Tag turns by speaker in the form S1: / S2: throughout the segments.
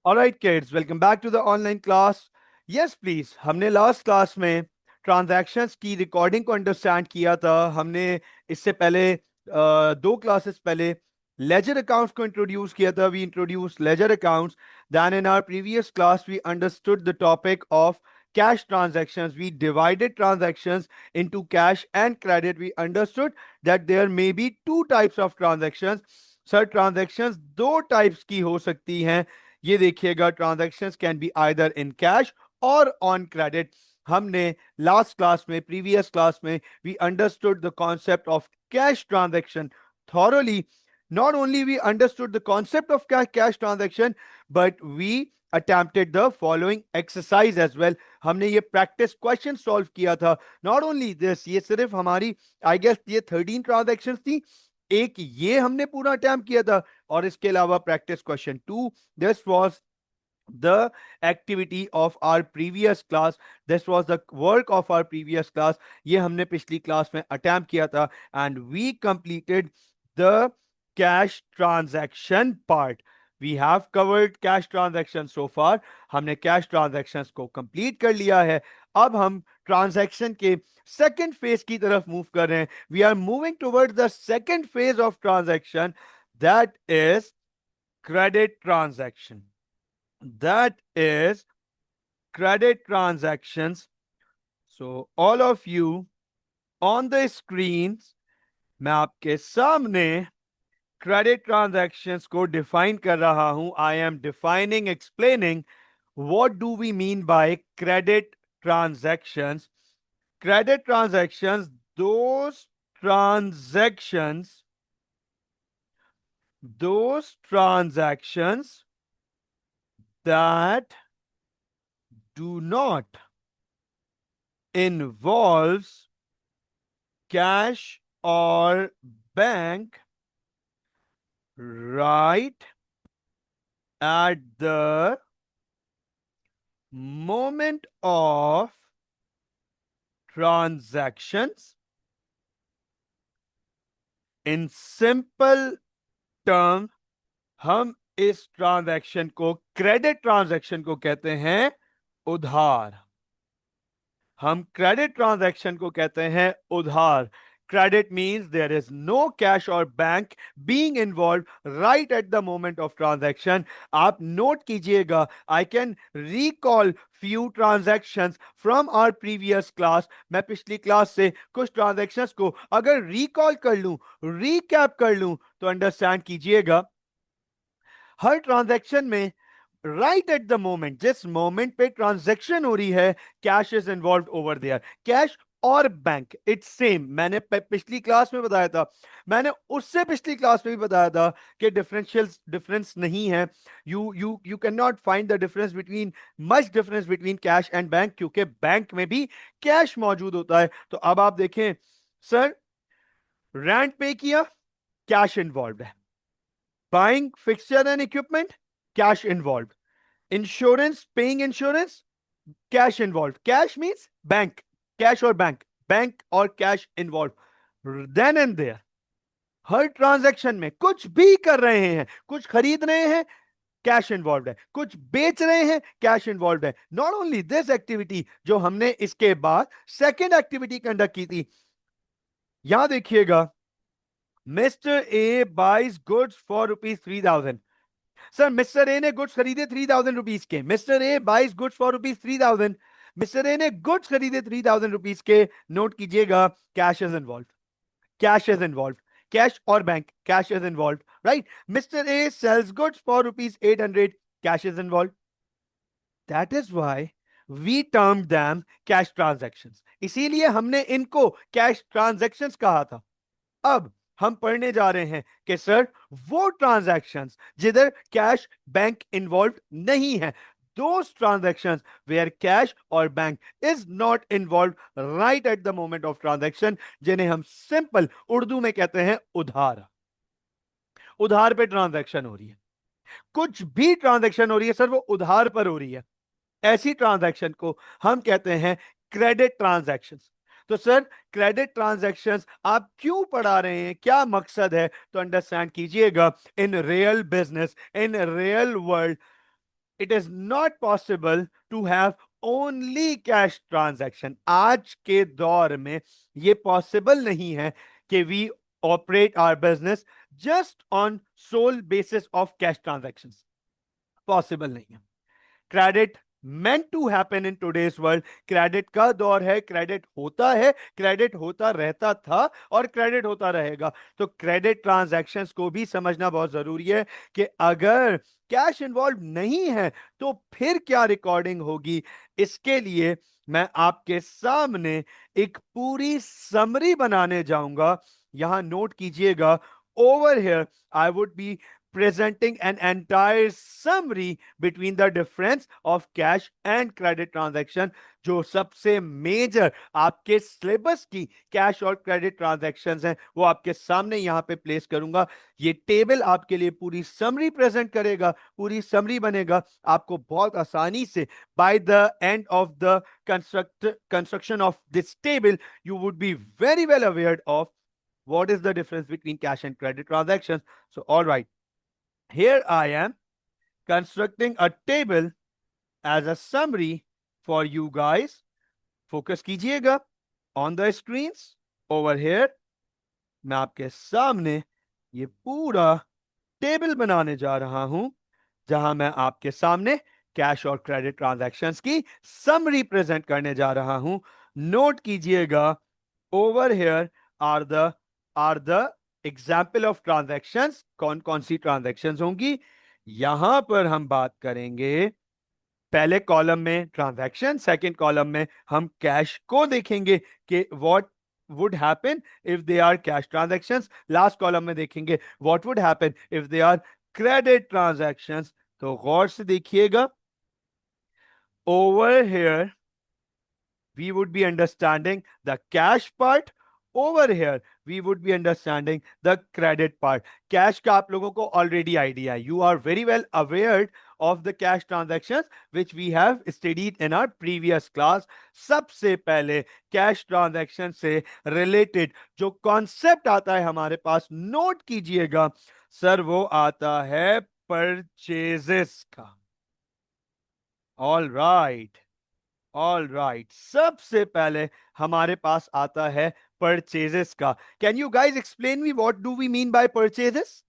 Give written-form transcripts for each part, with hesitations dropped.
S1: Alright kids, welcome back to the online class. Yes please, हमने last class में transactions की recording को understand किया था. हमने इससे पहले दो क्लासेस पहले लेजर अकाउंट्स को इंट्रोड्यूस किया था. We introduce ledger accounts. Then in our previous class we understood the topic of cash transactions. We divided transactions into cash and credit. We understood that there may be two types of transactions. Sir transactions दो types की हो सकती हैं. ये देखिएगा, transactions can be either in cash or on credit. हमने last class में, previous class में, we understood the concept of cash transaction thoroughly. Not only we understood the concept of cash transaction, but we attempted the following exercise as well. हमने ये practice question solve किया था. Not only this, ये सिर्फ हमारी I guess ये 13 transactions थी. एक ये हमने पूरा अटेम्प्ट किया था, और इसके अलावा practice question 2, this was the activity of our previous class. This was the work of our previous class. ये हमने पिछली क्लास में अटेम्प्ट किया था, and we completed the cash transaction part. We have covered cash transactions so far. हमने cash transactions को complete कर लिया है. अब हम ट्रांजैक्शन के सेकेंड फेज की तरफ मूव कर रहे हैं. We are moving towards the second phase of transaction, that is credit transaction. That is credit transactions. So all of you on the screens, मैं आपके सामने क्रेडिट ट्रांजैक्शंस को डिफाइन कर रहा हूं. I am defining, explaining what do we mean by credit transactions. Credit transactions, those transactions that do not involves cash or bank right at the moment of transactions. In simple term, हम इस transaction को, credit transaction को कहते हैं उधार. हम credit transaction को कहते हैं उधार. Credit means there is no cash or bank being involved right at the moment of transaction. आप नोट कीजिएगा, I can recall few transactions from our previous class. मैं पिछली क्लास से कुछ ट्रांजैक्शंस को अगर रिकॉल कर लूं, रिकैप कर लूं, तो अंडरस्टैंड कीजिएगा, हर ट्रांजैक्शन में राइट एट द मोमेंट, जिस मोमेंट पे ट्रांजैक्शन हो रही है, cash is involve over there. Cash और बैंक इट्स सेम. मैंने पिछली क्लास में बताया था, मैंने उससे पिछली क्लास में भी बताया था कि डिफरेंस नहीं है. You can not find the difference between, much difference between cash and bank, क्योंकि बैंक में भी कैश मौजूद होता है. तो अब आप देखें, सर रेंट पे किया, कैश इन्वॉल्व है. Buying fixture and equipment, cash involve. Insurance, paying insurance, cash involved. Cash means bank, cash or bank or cash involved. Then and there, her transaction में कुछ भी कर रहे हैं, कुछ खरीद रहे हैं, कैश इन्वॉल्व है. कुछ बेच रहे हैं, कैश इन्वॉल्व है. नॉट ओनली दिस एक्टिविटी, जो हमने इसके बाद सेकेंड एक्टिविटी कंडक्ट की थी, यहां देखिएगा, mister A buys goods for ₹3,000. Sir mister A ने गुड्स खरीदे 3,000 रुपीज के. Mister A buys goods for ₹3,000. Mister A ने गुड्स खरीदे 3,000 रुपीज के. नोट कीजिएगा, cash is involve. Cash is involve. Cash और bank, cash is involve, right. Mister A sells goods for ₹800. Cash is involve. That is why we term them cash transactions. इसीलिए हमने इनको cash transactions कहा था. अब हम पढ़ने जा रहे हैं कि सर वो ट्रांजैक्शंस जिधर कैश बैंक इन्वॉल्व नहीं है, those transactions where cash और bank is not involved right at the moment of transaction, जिन्हें हम सिंपल उर्दू में कहते हैं उधार. उधार पे ट्रांजैक्शन हो रही है, कुछ भी ट्रांजैक्शन हो रही है सर, वो उधार पर हो रही है. ऐसी ट्रांजैक्शन को हम कहते हैं क्रेडिट ट्रांजैक्शंस. तो सर क्रेडिट ट्रांजैक्शंस आप क्यों पढ़ा रहे हैं, क्या मकसद है, तो अंडरस्टैंड कीजिएगा, in real business, in real world, it is not possible to have only cash transaction. आज के दौर में ये पॉसिबल नहीं है कि we operate our business just on sole basis of cash transactions. Possible नहीं है। Credit meant to happen in today's world। Credit का दौर है, क्रेडिट होता है, क्रेडिट होता रहता था और क्रेडिट होता रहेगा। तो क्रेडिट ट्रांजैक्शंस को भी समझना बहुत जरूरी है कि अगर कैश इन्वॉल्व नहीं है तो फिर क्या रिकॉर्डिंग होगी। इसके लिए मैं आपके सामने एक पूरी समरी बनाने जाऊंगा। यहां नोट कीजिएगा, over here I would be presenting an entire summary between the difference of cash and credit transaction। जो सबसे मेजर आपके सिलेबस की कैश और क्रेडिट ट्रांजैक्शंस हैं वो आपके सामने यहां पे प्लेस करूंगा। ये टेबल आपके लिए पूरी समरी प्रेजेंट करेगा, पूरी समरी बनेगा। आपको बहुत आसानी से by the end of the construction of this table you would be very well aware of what is the difference between cash and credit transactions। So all right, here I am constructing a table as a summary for you guys। Focus कीजिएगा on the screens over here। मैं आपके सामने ये पूरा table बनाने जा रहा हूं जहां मैं आपके सामने कैश और क्रेडिट ट्रांजैक्शंस की समरी प्रेजेंट करने जा रहा हूं। नोट कीजिएगा, over here are the example of transactions. कौन कौन सी ट्रांजैक्शंस होंगी यहां पर हम बात करेंगे। पहले कॉलम में ट्रांजैक्शन, सेकंड कॉलम में हम कैश को देखेंगे कि what would happen if they are cash transactions. Last column में देखेंगे what would happen if they are credit transactions. तो गौर से देखिएगा, over here we would be understanding the cash part। over here we would be understanding the credit part। cash का आप लोगों को already idea है, you are very well aware of the cash transactions which we have studied in our previous class। सबसे पहले cash transaction से related जो concept आता है हमारे पास, नोट कीजिएगा सर, वो आता है purchases का। all right, ऑल राइट, सबसे पहले हमारे पास आता है परचेजेस का। Can you guys explain me what do we mean by purchases?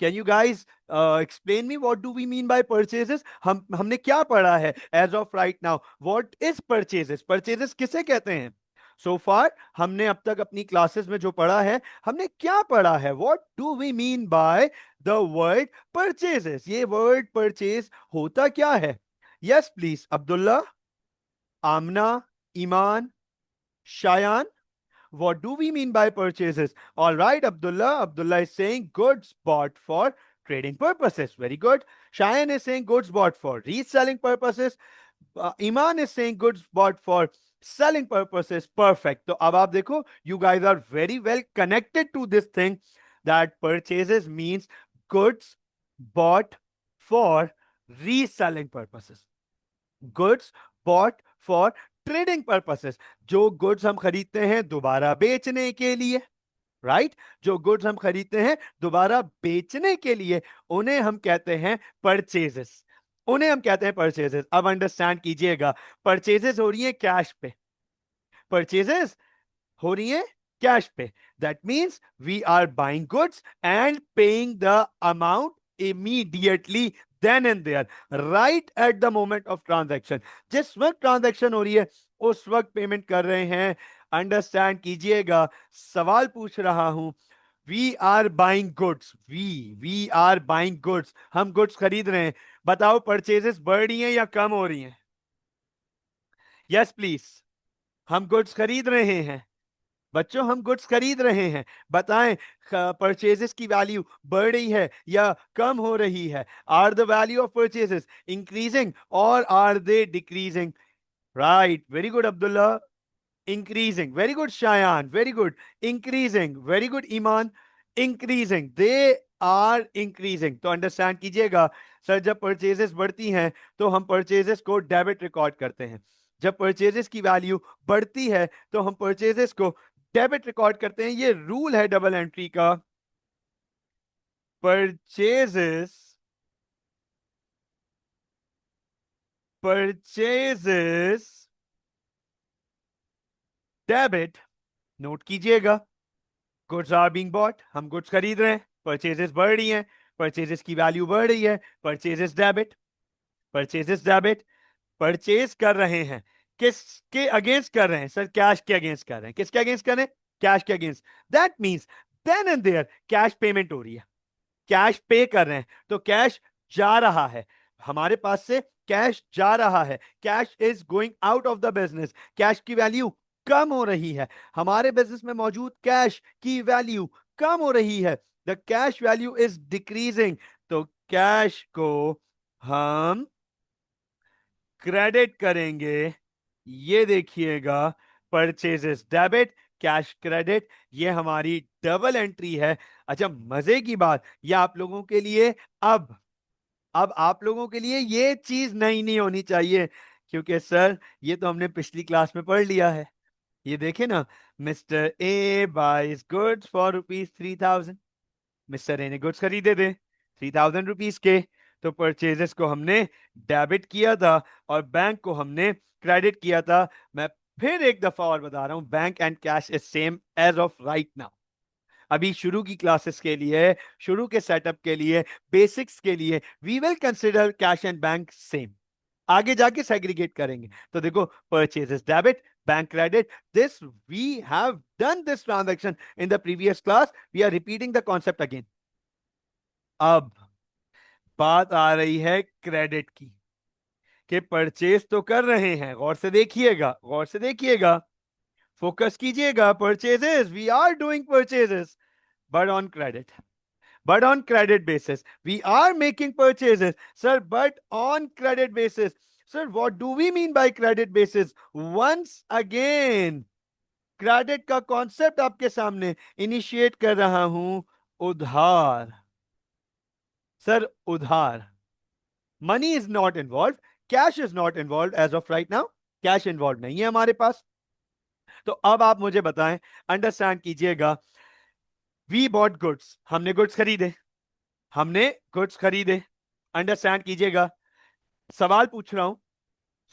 S1: Can you guys explain me what do we mean by purchases? हमने क्या पढ़ा है as of right now? What is purchases? Purchases किसे कहते हैं? सो फार हमने अब तक अपनी क्लासेस में जो पढ़ा है, हमने क्या पढ़ा है? What do we mean by the word purchases? ये वर्ड परचेज होता क्या है? Yes please, Abdullah, Amna, Iman, Shayan, what do we mean by purchases? All right, Abdullah. Abdullah is saying goods bought for trading purposes. Very good. Shayan is saying goods bought for reselling purposes. Iman is saying goods bought for selling purposes। Perfect। तो अब आप देखो, you guys are very well connected to this thing that purchases means goods bought for reselling purposes। Goods bought for trading purposes. जो goods हम खरीदते हैं दोबारा बेचने के लिए, राइट जो गुड्स हम खरीदते हैं दोबारा बेचने के लिए, उन्हें हम कहते हैं परचेजेस। उन्हें हम कहते हैं परचेजेस। अब अंडरस्टैंड कीजिएगा, परचेजेस हो रही है कैश पे, परचेजेस हो रही है कैश पे। That means we are buying goods and paying the amount immediately, then and there, right at the moment of transaction. जिस वक्त ट्रांजैक्शन हो रही है उस वक्त पेमेंट कर रहे हैं। अंडरस्टैंड कीजिएगा, सवाल पूछ रहा हूं, we are buying goods, we are buying goods, हम गुड्स खरीद रहे हैं। बताओ परचेजेस बढ़ रही हैं या कम हो रही हैं? यस प्लीज, हम गुड्स खरीद रहे हैं बच्चों, हम गुड्स खरीद रहे हैं। बताएं, परचेजेस की वैल्यू बढ़ रही है या कम हो रही है? Are the value of purchases increasing और are they decreasing? Right, very good Abdullah, increasing. Very good Shayan, very good, increasing. Very good Iman, increasing. They are increasing. तो अंडरस्टैंड कीजिएगा सर, जब परचेजेस बढ़ती हैं तो हम परचेजेस को डेबिट रिकॉर्ड करते हैं। जब परचेजेस की वैल्यू बढ़ती है तो हम परचेजेस को डेबिट रिकॉर्ड करते हैं। ये रूल है डबल एंट्री का। परचेजेस परचेजेस डेबिट, नोट कीजिएगा, गुड्स आर बीइंग बॉट, हम गुड्स खरीद रहे हैं, परचेजेस बढ़ रही हैं, परचेजेस की वैल्यू बढ़ रही है, purchases debit, purchases debit, purchase कर रहे हैं, किसके अगेंस्ट कर रहे हैं सर? कैश के अगेंस्ट कर रहे हैं। किसके अगेंस्ट कर रहे हैं? कैश के against. That means then and there cash payment हो रही है, कैश पे कर रहे हैं, तो कैश जा रहा है, हमारे पास से कैश जा रहा है, cash is going out of the business, cash की वैल्यू कम हो रही है, हमारे बिजनेस में मौजूद कैश की वैल्यू कम हो रही है, the cash value is decreasing, तो कैश को हम क्रेडिट करेंगे। ये देखिएगा, परचेजेस डेबिट, कैश क्रेडिट, ये हमारी डबल एंट्री है। अच्छा, मजे की बात, ये आप लोगों के लिए अब आप लोगों के लिए ये चीज नई नहीं होनी चाहिए, क्योंकि सर ये तो हमने पिछली क्लास में पढ़ लिया है। ये देखे ना, mister A buys goods for ₹3000, mister A ने गुड्स खरीदे थे ₹3000 के, तो परचेजेस को हमने डेबिट किया था और बैंक को हमने क्रेडिट किया था। मैं फिर एक दफा और बता रहा हूं, bank and cash is same as of right now. अभी शुरू की क्लासेस के लिए, शुरू के सेटअप के लिए, बेसिक्स के लिए we will consider cash and bank same, आगे जाके सेग्रीगेट करेंगे। तो देखो, purchases debit, bank credit, this we have done this transaction in the previous class, we are repeating the concept again. अब बात आ रही है क्रेडिट की, कि परचेज तो कर रहे हैं, गौर से देखिएगा, गौर से देखिएगा, फोकस कीजिएगा, purchases, we are doing purchases, but on credit, but on credit basis. We are making purchases, sir, but on credit basis. Sir, what do we mean by credit basis? Once again, credit का concept आपके सामने initiate कर रहा हूं, उधार। Sir उधार, money is not involve, cash is not involve as of right now, cash involve नहीं है हमारे पास। तो अब आप मुझे बताएं, अंडरस्टैंड कीजिएगा, वी बॉट गुड्स, हमने गुड्स खरीदे, हमने गुड्स खरीदे, अंडरस्टैंड कीजिएगा, सवाल पूछ रहा हूं,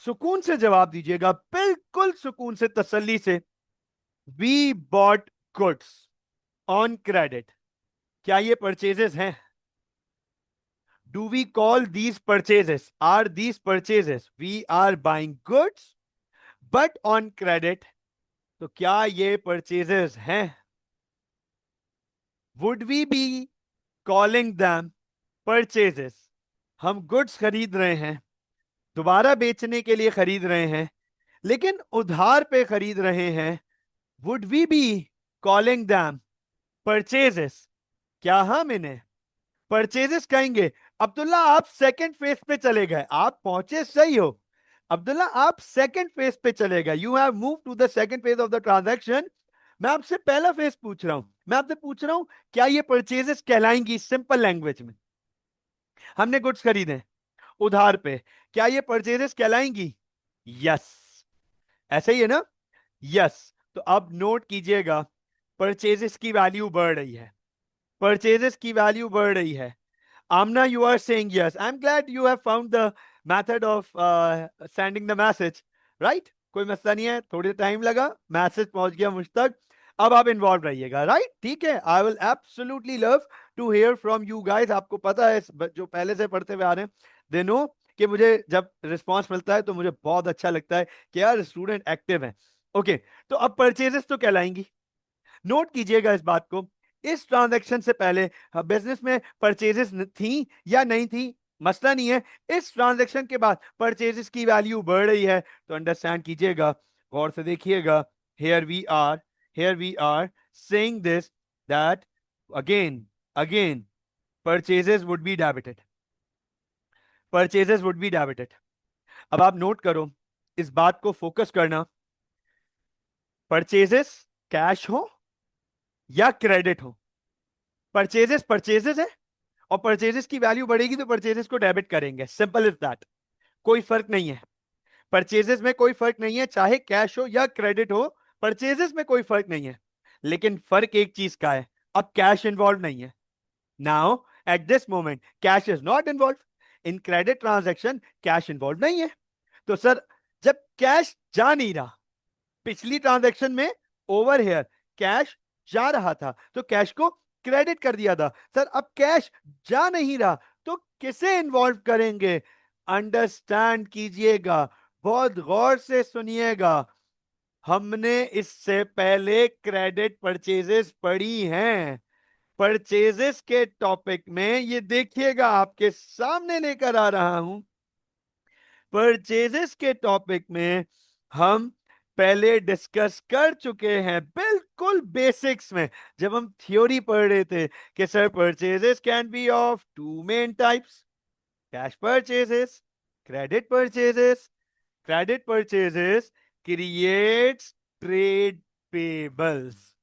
S1: सुकून से जवाब दीजिएगा, बिल्कुल सुकून से, तसल्ली से। We bought goods on credit, क्या ये परचेजेस हैं? Do we call these purchases, are these purchases? We are buying goods but on credit, तो क्या ये परचेजेस हैं? Would we be calling them purchases? हम गुड्स खरीद रहे हैं, दोबारा बेचने के लिए खरीद रहे हैं, लेकिन उधार पे खरीद रहे हैं, would we be calling them purchases? क्या हम इन्हें परचेजेस कहेंगे? अब्दुल्ला आप सेकंड फेज पे चले गए, आप पहुंचे सही हो, अब्दुल्ला आप सेकंड फेज पे चले गए, you have move to the second phase of the transaction. मैं आपसे पहला फेज पूछ रहा हूं, मैं आपसे पूछ रहा हूं, क्या ये परचेजेस कहलाएंगी? सिंपल लैंग्वेज में, हमने गुड्स खरीदे उधार पे, क्या ये परचेजेस कहलाएंगी? यस, ऐसा ही है ना? यस। तो अब नोट कीजिएगा, परचेजेस की वैल्यू बढ़ रही है, परचेजेस की वैल्यू बढ़ रही है। आमना, you are saying yes. I'm glad you have found the method of sending the message, right? कोई मसला नहीं है, थोड़ी टाइम लगा, मैसेज पहुंच गया मुझ तक। अब आप इन्वॉल्व रहिएगा, राइट? ठीक है, I will absolutely love to hear from you guys. आपको पता है, जो पहले से पढ़ते हुए आ रहे हैं, दे नो कि मुझे जब रिस्पॉन्स मिलता है तो मुझे बहुत अच्छा लगता है कि यार स्टूडेंट एक्टिव है। ओके, तो अब परचेजेस तो कहलाएंगी, नोट कीजिएगा इस बात को। इस ट्रांजैक्शन से पहले बिजनेस में परचेजेस थी या नहीं थी, मसला नहीं है। इस ट्रांजैक्शन के बाद परचेजेस की वैल्यू बढ़ रही है, तो अंडरस्टैंड कीजिएगा, गौर से देखिएगा, here we are saying this, that again again purchases would be debited, purchases would be debited. अब आप नोट करो, इस बात को फोकस करना, परचेजेस कैश हो या क्रेडिट हो, परचेजेस परचेजेस है, और परचेजेस की वैल्यू बढ़ेगी तो परचेजेस को डेबिट करेंगे, सिंपल इज दैट। कोई फर्क नहीं है, परचेजेस में कोई फर्क नहीं है, चाहे कैश हो या क्रेडिट हो, परचेजेस में कोई फर्क नहीं है। लेकिन फर्क एक चीज का है, अब कैश इन्वॉल्व नहीं है। Now at this moment cash is not involve in credit transaction, cash involve नहीं है। तो सर जब कैश जा नहीं रहा, पिछली ट्रांजैक्शन में ओवर हेयर कैश जा रहा था तो कैश को क्रेडिट कर दिया था। सर अब कैश जा नहीं रहा तो किसे इन्वॉल्व करेंगे? अंडरस्टैंड कीजिएगा, बहुत गौर से सुनिएगा। हमने इससे पहले क्रेडिट परचेजेस पढ़ी हैं। परचेजेस के टॉपिक में ये देखिएगा, आपके सामने लेकर आ रहा हूं। परचेजेस के टॉपिक में हम पहले डिस्कस कर चुके हैं, बिल्कुल बेसिक्स में, जब हम थ्योरी पढ़ रहे थे कि sir purchases can be of two main types, cash purchases, credit purchases. Credit purchases creates trade payables.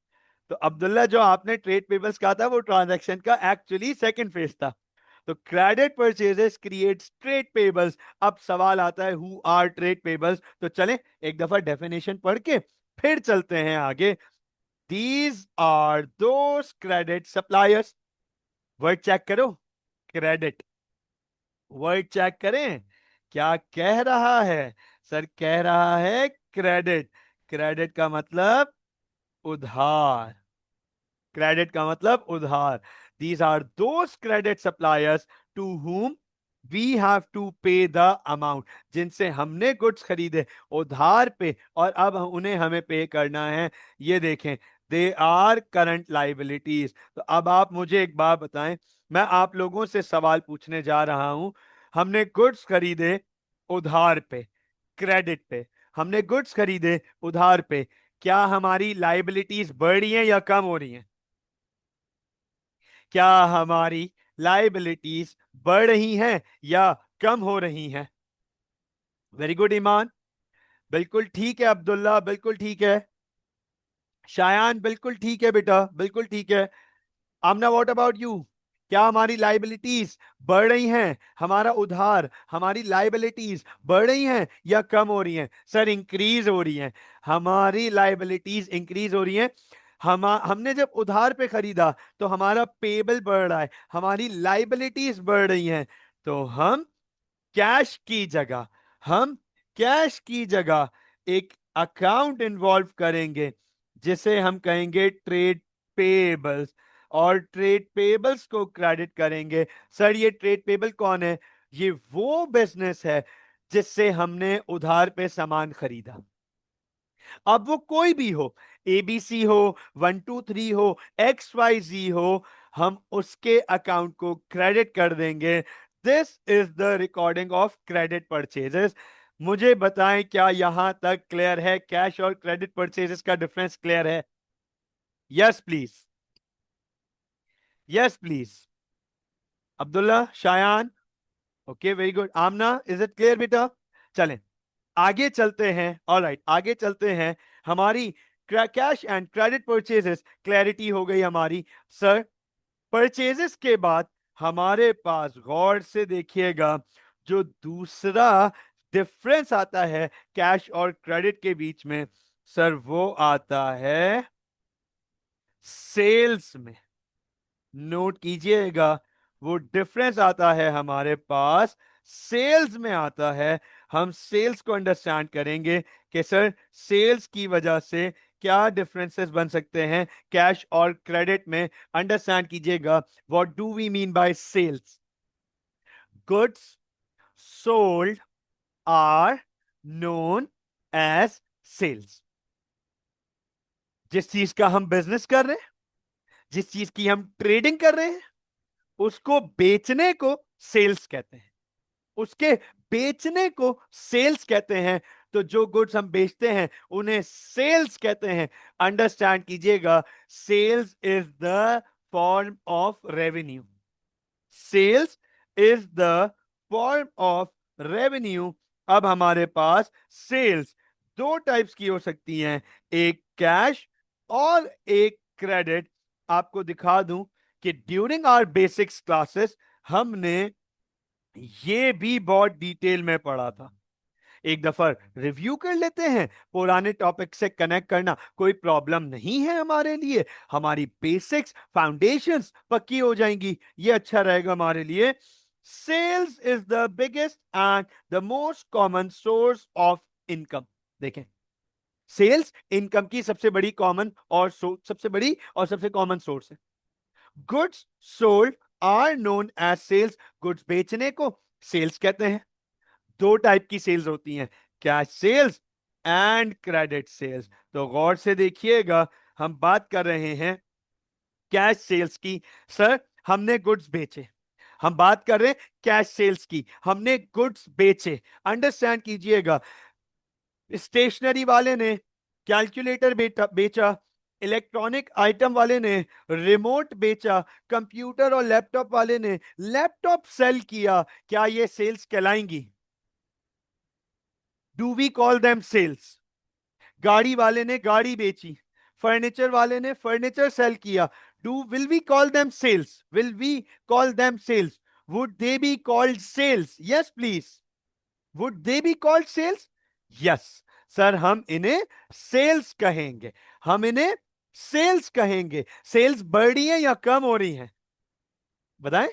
S1: तो अब्दुल्ला, जो आपने ट्रेड पेबल्स कहा था वो ट्रांजैक्शन का एक्चुअली सेकंड फेज था। तो credit purchases creates trade pebbles. अब सवाल आता है हु आर ट्रेड पेबल्स? तो चलें एक दफा डेफिनेशन पढ़ के फिर चलते हैं आगे। These are those credit suppliers. Word check करो, क्रेडिट। वर्ड चेक करें, क्या कह रहा है? सर कह रहा है क्रेडिट। क्रेडिट का मतलब उधार। क्रेडिट का मतलब उधार। These are those credit suppliers to whom we have to pay the amount, जिनसे हमने गुड्स खरीदे उधार पे और अब उन्हें हमें पे करना है। ये देखें, दे आर करंट लाइबिलिटीज। तो अब आप मुझे एक बात बताएं, मैं आप लोगों से सवाल पूछने जा रहा हूं। हमने गुड्स खरीदे उधार पे, क्रेडिट पे। हमने गुड्स खरीदे उधार पे, क्या हमारी लाइबिलिटीज बढ़ रही हैं या कम हो रही हैं? क्या हमारी लाइबिलिटीज बढ़ रही हैं या कम हो रही हैं? वेरी गुड ईमान, बिल्कुल ठीक है। अब्दुल्ला बिल्कुल ठीक है। शायान बिल्कुल ठीक है बेटा, बिल्कुल ठीक है। आमना, व्हाट अबाउट यू? क्या हमारी लाइबिलिटीज बढ़ रही हैं? हमारा उधार, हमारी लाइबिलिटीज बढ़ रही हैं या कम हो रही हैं? सर इंक्रीज हो रही हैं। हमारी लाइबिलिटीज इंक्रीज हो रही हैं। हमने जब उधार पे खरीदा तो हमारा पेबल बढ़ रहा है, हमारी लाइबिलिटीज बढ़ रही हैं। तो कैश की जगह हम कैश की जगह एक अकाउंट इन्वॉल्व करेंगे जिसे हम कहेंगे ट्रेड पेबल्स, और ट्रेड पेबल्स को क्रेडिट करेंगे। सर ये ट्रेड पेबल कौन है? ये वो बिजनेस है जिससे हमने उधार पे सामान खरीदा। अब वो कोई भी हो, एबीसी हो, 123 हो, XYZ हो, हम उसके अकाउंट को क्रेडिट कर देंगे। This is the recording of credit purchases. मुझे बताएं क्या यहां तक क्लियर है? कैश और क्रेडिट परचेजेस का डिफरेंस क्लियर है? Yes please, yes please. Abdullah, Shayan, okay very good. Amna, is it clear बेटा? चलें आगे चलते हैं। ऑलराइट, आगे चलते हैं। हमारी cash and credit purchases clarity हो गई हमारी। सर परचेजेस के बाद हमारे पास, गौर से देखिएगा, जो दूसरा डिफरेंस आता है कैश और क्रेडिट के बीच में, सर वो आता है सेल्स में। नोट कीजिएगा, वो डिफरेंस आता है हमारे पास सेल्स में आता है। हम सेल्स को अंडरस्टैंड करेंगे कि सर सेल्स की वजह से क्या डिफरेंसेस बन सकते हैं कैश और क्रेडिट में। अंडरस्टैंड कीजिएगा, what do we mean by sales? Goods sold are known as sales. जिस चीज का हम बिजनेस कर रहे हैं, जिस चीज की हम ट्रेडिंग कर रहे हैं, उसको बेचने को सेल्स कहते हैं। उसके बेचने को सेल्स कहते हैं। तो जो गुड्स हम बेचते हैं उन्हें सेल्स कहते हैं। अंडरस्टैंड कीजिएगा, sales is the form of revenue. Sales is the form of revenue. अब हमारे पास सेल्स दो टाइप्स की हो सकती हैं, एक कैश और एक क्रेडिट। आपको दिखा दूं कि ड्यूरिंग आवर बेसिक्स क्लासेस हमने ये भी बहुत डिटेल में पढ़ा था। एक दफा रिव्यू कर लेते हैं, पुराने टॉपिक से कनेक्ट करना कोई प्रॉब्लम नहीं है हमारे लिए। हमारी बेसिक्स फाउंडेशंस पक्की हो जाएंगी, ये अच्छा रहेगा हमारे लिए। Sales is the biggest and the most common source of income. देखें, सेल्स इनकम की सबसे बड़ी कॉमन और सबसे बड़ी और सबसे कॉमन सोर्स है। Goods sold are known as sales. Goods बेचने को सेल्स कहते हैं। दो टाइप की सेल्स होती हैं, cash sales and credit sales. तो गौर से देखिएगा, हम बात कर रहे हैं कैश सेल्स की। सर हमने गुड्स बेचे, हम बात कर रहे हैं कैश सेल्स की, हमने गुड्स बेचे। अंडरस्टैंड कीजिएगा, स्टेशनरी वाले ने कैलकुलेटर बेचा, इलेक्ट्रॉनिक आइटम वाले ने रिमोट बेचा, कंप्यूटर और लैपटॉप वाले ने लैपटॉप सेल किया। क्या ये सेल्स कहलाएंगी? Do we call them sales? गाड़ी वाले ने गाड़ी बेची, फर्नीचर वाले ने फर्नीचर सेल किया। Do will we call them sales? Will we call them sales? Would they be called sales? Yes please, would they be called sales? Yes sir, हम इन्हें सेल्स कहेंगे, हम इन्हें सेल्स कहेंगे। सेल्स बढ़ रही है या कम हो रही है? बताएं,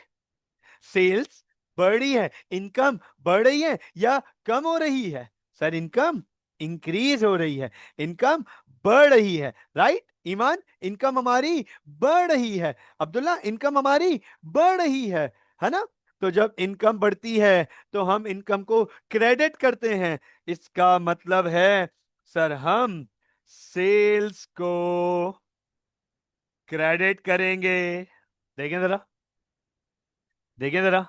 S1: सेल्स बढ़ रही है, इनकम बढ़ रही है या कम हो रही है? सर इनकम इंक्रीज हो रही है, इनकम बढ़ रही है। राइट ईमान, इनकम हमारी बढ़ रही है। अब्दुल्ला, इनकम हमारी बढ़ रही है ना? तो जब इनकम बढ़ती है तो हम इनकम को क्रेडिट करते हैं। इसका मतलब है सर हम सेल्स को क्रेडिट करेंगे। देखें जरा, देखें जरा,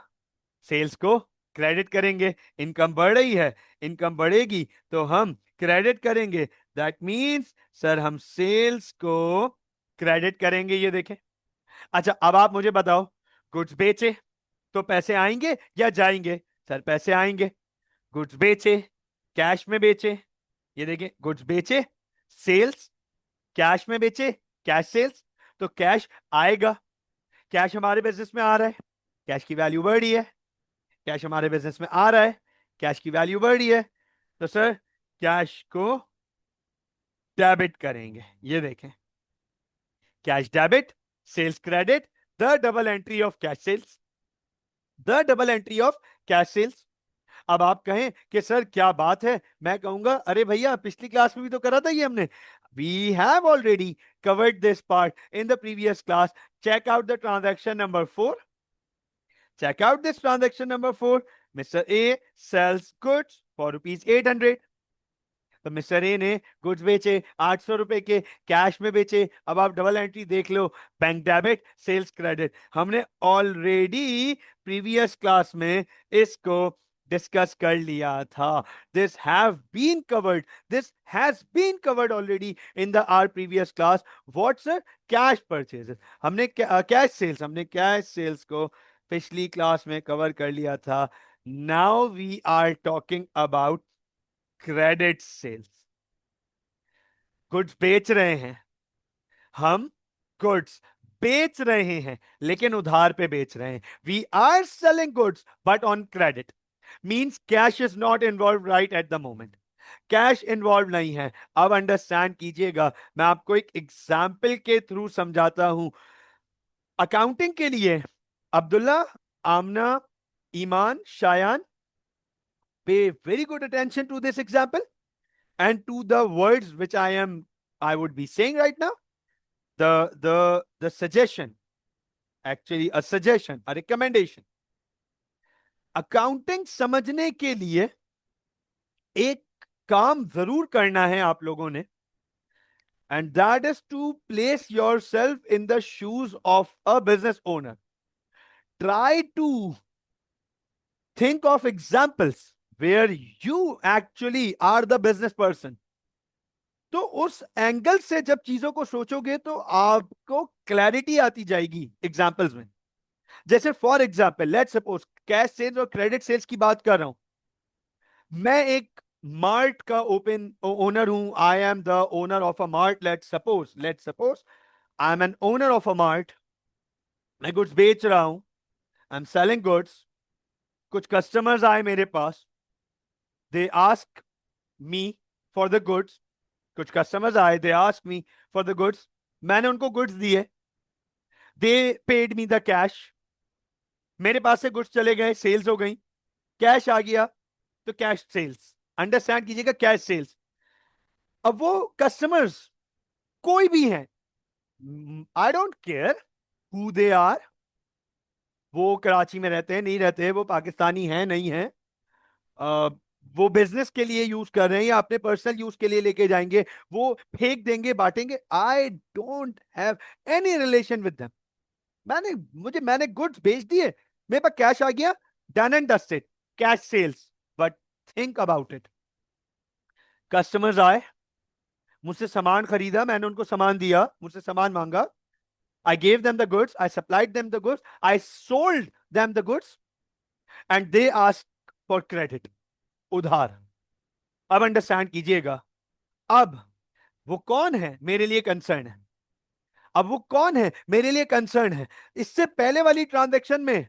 S1: सेल्स को क्रेडिट करेंगे। इनकम बढ़ रही है, इनकम बढ़ेगी तो हम क्रेडिट करेंगे। दैट मींस सर हम सेल्स को क्रेडिट करेंगे। ये देखें। अच्छा अब आप मुझे बताओ, गुड्स बेचे तो पैसे आएंगे या जाएंगे? सर पैसे आएंगे। गुड्स बेचे, कैश में बेचे, ये देखें, गुड्स बेचे सेल्स, कैश में बेचे कैश सेल्स, तो कैश आएगा। कैश हमारे बिजनेस में आ रहा है, कैश की वैल्यू बढ़ रही है। कैश हमारे बिजनेस में आ रहा है, कैश की वैल्यू बढ़ रही है, तो सर कैश को डेबिट करेंगे। ये देखें, cash debit, sales credit, the double entry of cash sales, the double entry of cash sales. अब आप कहें कि सर क्या बात है, मैं कहूंगा अरे भैया पिछली क्लास में भी तो करा था ये हमने। We have already covered this part in the previous class. Check out the transaction number 4। Check out this transaction number 4. Mr. A sells goods for rupees 800. तो मिस्टर ए ने गुड्स बेचे 800 रुपए के, कैश में बेचे। अब आप डबल एंट्री देख लो, बैंक डेबिट सेल्स क्रेडिट। हमने ऑलरेडी प्रीवियस क्लास में इसको डिस्कस कर लिया था। This have been covered, this has been covered already in the our previous class. What sir? Cash purchases. हमने कैश सेल्स, हमने कैश सेल्स को पिछली क्लास में कवर कर लिया था। Now we are talking about credit sales. Goods बेच रहे हैं हम, गुड्स बेच रहे हैं लेकिन उधार पे बेच रहे हैं। We are selling goods but on credit. Means cash is not involve right at the moment, cash involve नहीं है। अब अंडरस्टैंड कीजिएगा, मैं आपको एक एग्जाम्पल के थ्रू समझाता हूं। अकाउंटिंग के लिए अब्दुल्ला, आमना, Iman, Shayan, pay very good attention to this example and to the words which I would be saying right now. The suggestion, actually a suggestion, a recommendation. Accounting समझने के लिए एक काम जरूर करना है आप लोगों ने, and that is to place yourself in the shoes of a business owner. Try to think of examples where you actually are the business person. तो उस एंगल से जब चीजों को सोचोगे तो आपको क्लैरिटी आती जाएगी एग्जाम्पल्स में। जैसे for example let suppose cash sales और क्रेडिट सेल्स की बात कर रहा हूं। मैं एक मार्ट का ओनर हूं, I am the owner of a mart. Let suppose I am an owner of a mart. मैं गुड्स बेच रहा हूं, आई एम सेलिंग गुड्स। कुछ कस्टमर्स आए मेरे पास, they ask me for the goods. कुछ कस्टमर्स आए, they ask me for the goods. मैंने उनको गुड्स दिए, they paid me the cash. मेरे पास से गुड्स चले गए, सेल्स हो गई, कैश आ गया, तो कैश सेल्स, अंडरस्टैंड कीजिएगा, कैश सेल्स। अब वो कस्टमर्स कोई भी हैं, I don't care who they are, वो कराची में रहते हैं नहीं रहते हैं, वो पाकिस्तानी हैं नहीं है, वो बिजनेस के लिए यूज कर रहे हैं या अपने पर्सनल यूज के लिए लेके जाएंगे, वो फेंक देंगे बांटेंगे, I don't have any relation with them. मैंने गुड्स बेच दिए, मेरे पास कैश आ गया, done and dusted, cash sales. But think about it, customers आए, मुझसे सामान खरीदा, मैंने उनको सामान दिया, मुझसे सामान मांगा, I gave them the goods, I supplied them the goods, I sold them the goods, and they asked for credit, उधार। अब अंडरस्टैंड कीजिएगा, अब वो कौन है मेरे लिए कंसर्न है, अब वो कौन है मेरे लिए कंसर्न है। इससे पहले वाली ट्रांजैक्शन में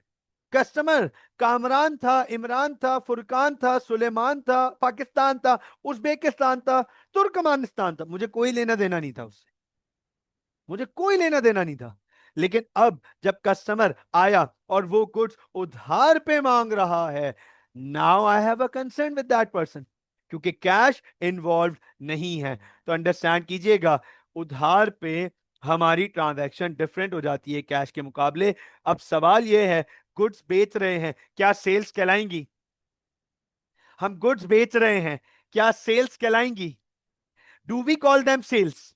S1: कस्टमर कामरान था, इमरान था, फुरकान था, सुलेमान था, पाकिस्तान था, उज्बेकिस्तान था, तुर्कमानिस्तान था, मुझे कोई लेना देना नहीं था उससे, मुझे कोई लेना देना नहीं था। लेकिन अब जब कस्टमर आया और वो गुड्स उधार पे मांग रहा है, now I have a concern with that person, क्योंकि कैश इन्वॉल्व नहीं है। तो अंडरस्टैंड कीजिएगा, उधार पे हमारी ट्रांजैक्शन डिफरेंट हो जाती है कैश के मुकाबले। अब सवाल यह है, गुड्स बेच रहे हैं, क्या सेल्स कहलाएंगी? हम गुड्स बेच रहे हैं, क्या सेल्स कहलाएंगी? Do we call them sales?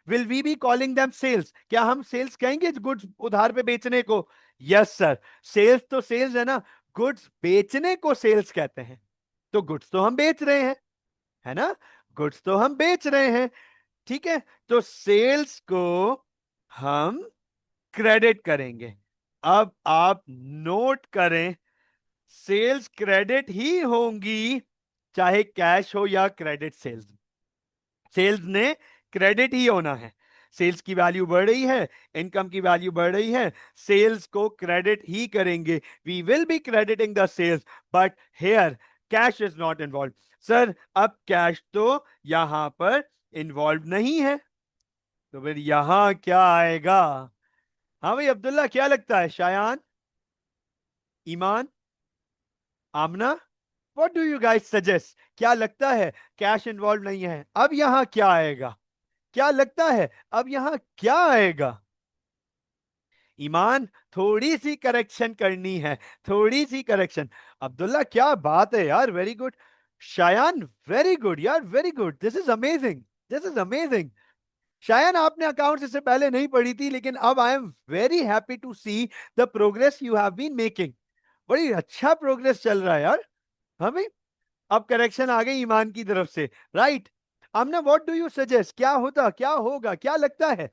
S1: Will we be calling them sales? क्या हम सेल्स कहेंगे गुड्स उधार पे बेचने को? यस सर, सेल्स तो सेल्स है ना, गुड्स बेचने को सेल्स कहते हैं। तो गुड्स तो हम बेच रहे हैं, है ना, गुड्स तो हम बेच रहे हैं, ठीक है, तो सेल्स को हम क्रेडिट करेंगे। अब आप नोट करें, सेल्स क्रेडिट ही होंगी, चाहे कैश हो या क्रेडिट सेल्स, सेल्स ने क्रेडिट ही होना है। सेल्स की वैल्यू बढ़ रही है, इनकम की वैल्यू बढ़ रही है, सेल्स को क्रेडिट ही करेंगे, we will be crediting the sales, but here cash is not involve. Sir अब कैश तो यहां पर इन्वॉल्व नहीं है, तो फिर यहां क्या आएगा? हाँ भाई अब्दुल्ला, क्या लगता है? Shayan, Iman, Amna, what do you guys suggest? क्या लगता है? कैश इन्वॉल्व नहीं है, अब यहां क्या आएगा? क्या लगता है अब यहां क्या आएगा? ईमान, थोड़ी सी करेक्शन करनी है, थोड़ी सी करेक्शन। अब्दुल्ला क्या बात है यार, very good. Shayan, very good यार, very good, this is amazing, this is amazing. शायद आपने अकाउंट्स इससे पहले नहीं पढ़ी थी, लेकिन अब I am very happy to see the progress you have been making. बड़ी अच्छा प्रोग्रेस चल रहा है यार। हाँ भाई, अब करेक्शन आ गई ईमान की तरफ से, right. Amna, what do you suggest? क्या होता, क्या होगा, क्या लगता है?